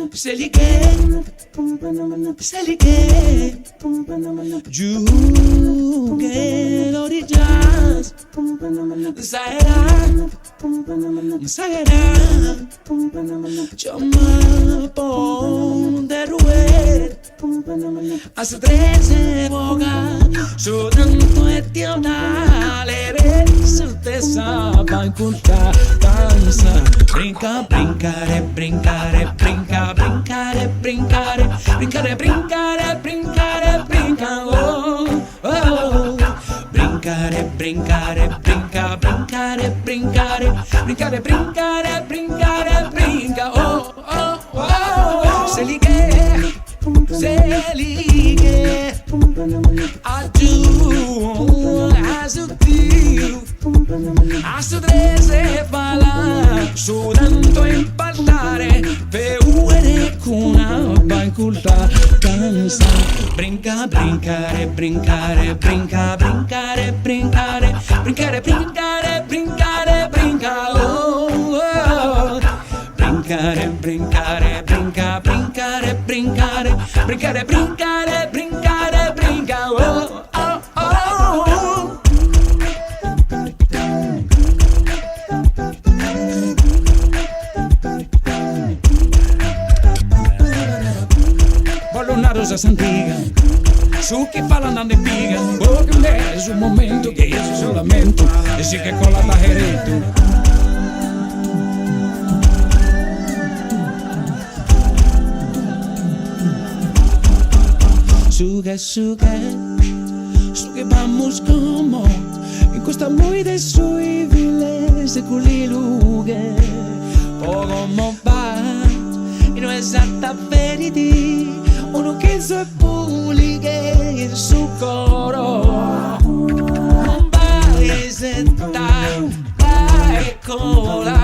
Se lighe, giughe l'origias, Sahara, chama ponderuet, as 13 voga, tanto e tionale, te saba incontra, danza, brinca, brincare, brincare, brinca, brincare, brincare, brincare, brincare, brincare, brinca, oh, oh, brincare, brincare, brinca, brincare, brincare, brincare, brincare, brincare, brinca, oh, oh, oh, se lighe, aggiù, assottio, assottese fala, sudando impaltare, per uere con una banculta, danza, brinca, brincare, brincare, brinca, brincare, brincare, brincare, brincare, brincare, brinca, oh, oh, brincare, brincare, brinca, brincare, brincare, brincare, brincare, brincare, brinca, oh, oh, oh. Voglio una rosa antica, su che fa l'andando in piga, porque è un momento che io ci lamento, e sì che con la pajerito. Suge vamos como en costa muy desuible se culilugue como va y no es hasta veriti uno que se puligue en su coro non vai sentar vai cola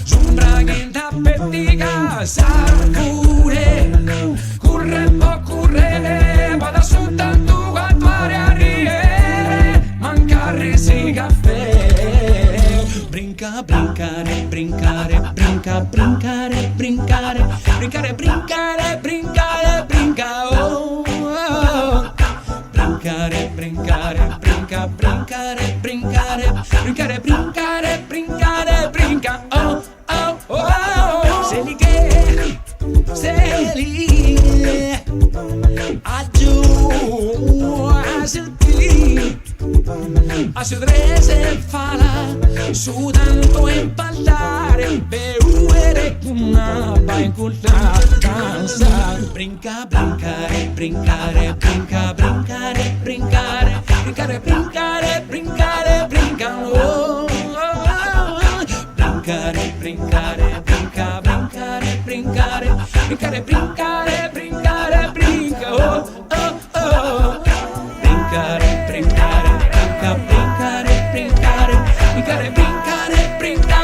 sombra che tappetica sa pure curre un po' curre vada soltanto guardare a riere mancare si caffè brinca brincare brincare brinca brincare brincare brincare brincare brincare brinca oh, oh. Brincare brincare brinca brincare brincare brincare brincare brincare brinca oh oh oh se lighe aggiù a sudrese fala sudando impallare beure una banculta danza brinca brincare brincare brinca brincare brincare brincare brincare brincare brinca oh, oh, oh. Brincare brincare brinca brincare brincare brincare brincare brincare brinca oh oh oh brincare brincare brinca brincare brincare brincare brincare brincare